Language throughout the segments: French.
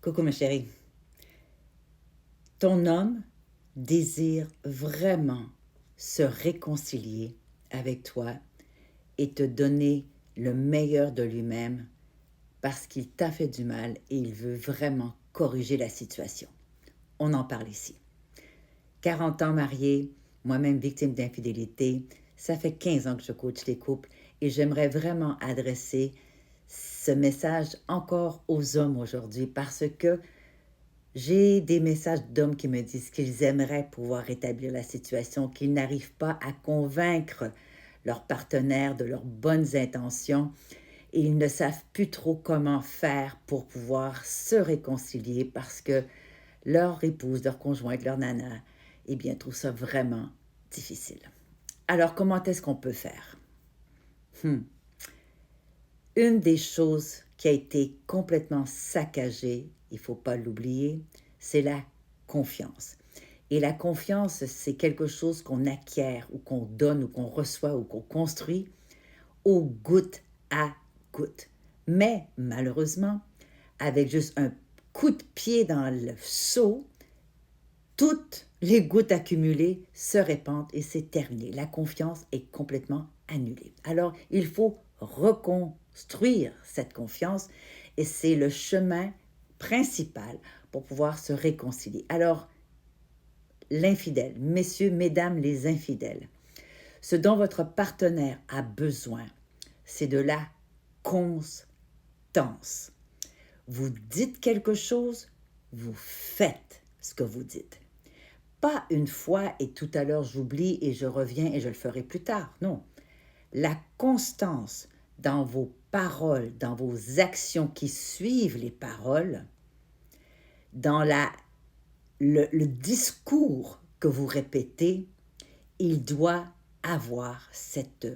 Coucou ma chérie. Ton homme désire vraiment se réconcilier avec toi et te donner le meilleur de lui-même parce qu'il t'a fait du mal et il veut vraiment corriger la situation. On en parle ici. 40 ans marié, moi-même victime d'infidélité, ça fait 15 ans que je coach les couples et j'aimerais vraiment adresser ce message encore aux hommes aujourd'hui parce que j'ai des messages d'hommes qui me disent qu'ils aimeraient pouvoir rétablir la situation, qu'ils n'arrivent pas à convaincre leur partenaire de leurs bonnes intentions et ils ne savent plus trop comment faire pour pouvoir se réconcilier parce que leur épouse, leur conjointe, leur nana, eh bien, trouve ça vraiment difficile. Alors, comment est-ce qu'on peut faire? Une des choses qui a été complètement saccagée, il ne faut pas l'oublier, c'est la confiance. Et la confiance, c'est quelque chose qu'on acquiert ou qu'on donne ou qu'on reçoit ou qu'on construit au goutte à goutte. Mais malheureusement, avec juste un coup de pied dans le seau, toutes les gouttes accumulées se répandent et c'est terminé. La confiance est complètement annulée. Alors, il faut reconstruire cette confiance et c'est le chemin principal pour pouvoir se réconcilier. Alors, l'infidèle, messieurs, mesdames les infidèles, ce dont votre partenaire a besoin, c'est de la constance. Vous dites quelque chose, vous faites ce que vous dites. Pas une fois et tout à l'heure j'oublie et je reviens et je le ferai plus tard. Non. La constance dans vos paroles, dans vos actions qui suivent les paroles, dans le discours que vous répétez, il doit avoir cette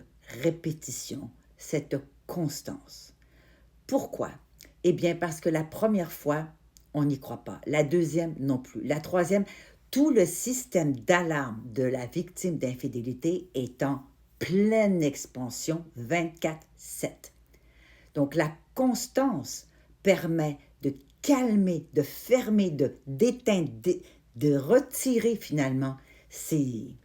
répétition, cette constance. Pourquoi? Eh bien, parce que la première fois, on n'y croit pas. La deuxième, non plus. La troisième, tout le système d'alarme de la victime d'infidélité est en pleine expansion 24/7. Donc, la constance permet de calmer, de fermer, d'éteindre, de retirer finalement ces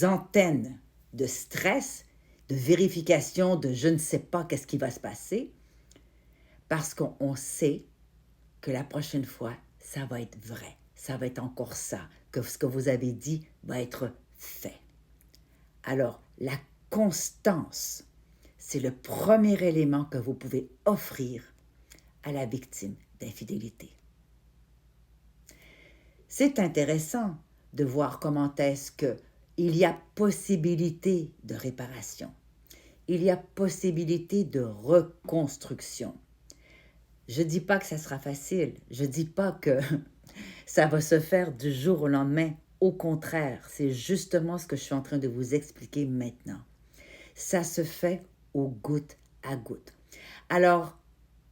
antennes de stress, de vérification, de je ne sais pas qu'est-ce qui va se passer, parce qu'on sait que la prochaine fois, ça va être vrai. Ça va être encore ça, que ce que vous avez dit va être fait. Alors, la constance, c'est le premier élément que vous pouvez offrir à la victime d'infidélité. C'est intéressant de voir comment est-ce qu'il y a possibilité de réparation. Il y a possibilité de reconstruction. Je ne dis pas que ça sera facile. Je ne dis pas que ça va se faire du jour au lendemain. Au contraire, c'est justement ce que je suis en train de vous expliquer maintenant. Ça se fait au goutte à goutte. Alors,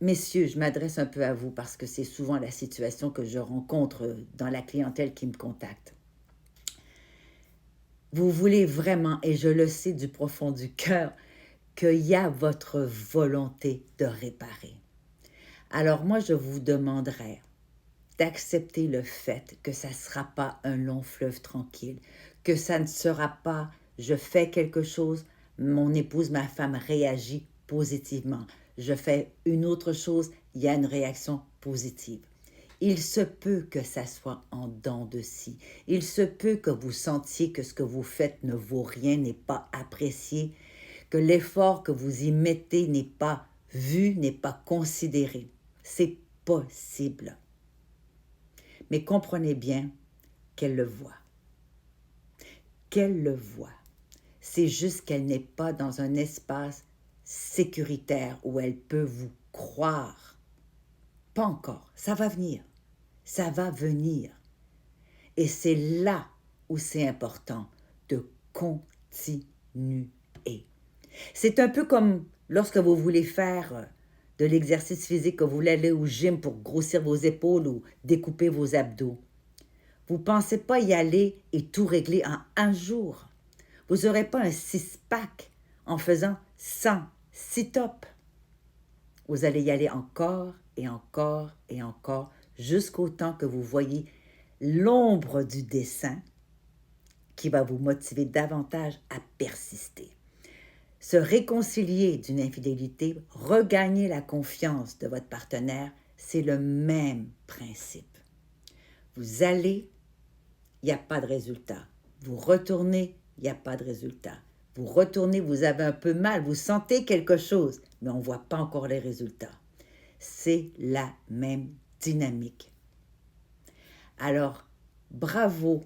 messieurs, je m'adresse un peu à vous parce que c'est souvent la situation que je rencontre dans la clientèle qui me contacte. Vous voulez vraiment, et je le sais du profond du cœur, qu'il y a votre volonté de réparer. Alors moi, je vous demanderais d'accepter le fait que ça ne sera pas un long fleuve tranquille, que ça ne sera pas je fais quelque chose, mon épouse, ma femme réagit positivement. Je fais une autre chose, il y a une réaction positive. Il se peut que ça soit en dents de scie. Il se peut que vous sentiez que ce que vous faites ne vaut rien, n'est pas apprécié, que l'effort que vous y mettez n'est pas vu, n'est pas considéré. C'est possible. Mais comprenez bien qu'elle le voit. Qu'elle le voit. C'est juste qu'elle n'est pas dans un espace sécuritaire où elle peut vous croire. Pas encore. Ça va venir. Ça va venir. Et c'est là où c'est important de continuer. C'est un peu comme lorsque vous voulez faire de l'exercice physique, que vous voulez aller au gym pour grossir vos épaules ou découper vos abdos. Vous ne pensez pas y aller et tout régler en un jour. Vous n'aurez pas un six-pack en faisant 100 sit-ups. Vous allez y aller encore et encore et encore jusqu'au temps que vous voyez l'ombre du dessin qui va vous motiver davantage à persister. Se réconcilier d'une infidélité, regagner la confiance de votre partenaire, c'est le même principe. Vous allez, il n'y a pas de résultat. Vous retournez, il n'y a pas de résultat. Vous retournez, vous avez un peu mal, vous sentez quelque chose, mais on ne voit pas encore les résultats. C'est la même dynamique. Alors, bravo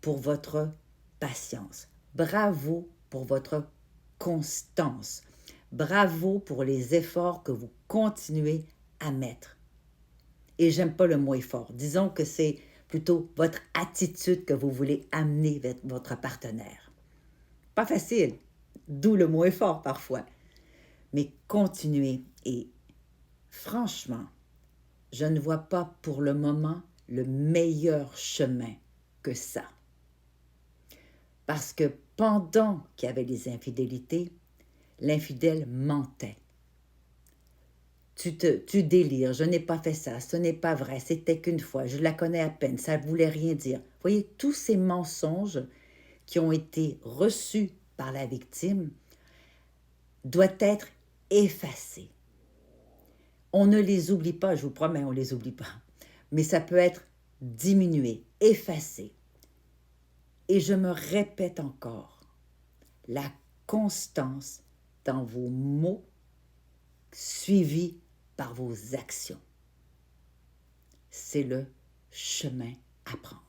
pour votre patience. Bravo pour votre constance. Bravo pour les efforts que vous continuez à mettre. Et j'aime pas le mot effort. Disons que c'est plutôt votre attitude que vous voulez amener vers votre partenaire. Pas facile, d'où le mot effort parfois. Mais continuez et franchement, je ne vois pas pour le moment le meilleur chemin que ça. Parce que pendant qu'il y avait les infidélités, l'infidèle mentait. Tu délires, je n'ai pas fait ça, ce n'est pas vrai, c'était qu'une fois, je la connais à peine, ça ne voulait rien dire. Vous voyez, tous ces mensonges qui ont été reçus par la victime doivent être effacés. On ne les oublie pas, je vous promets, on ne les oublie pas. Mais ça peut être diminué, effacé. Et je me répète encore, la constance dans vos mots suivis par vos actions. C'est le chemin à prendre.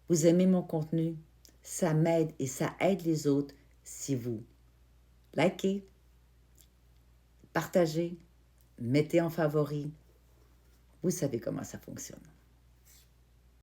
Vous aimez mon contenu? Ça m'aide et ça aide les autres si vous likez, partagez, mettez en favori. Vous savez comment ça fonctionne.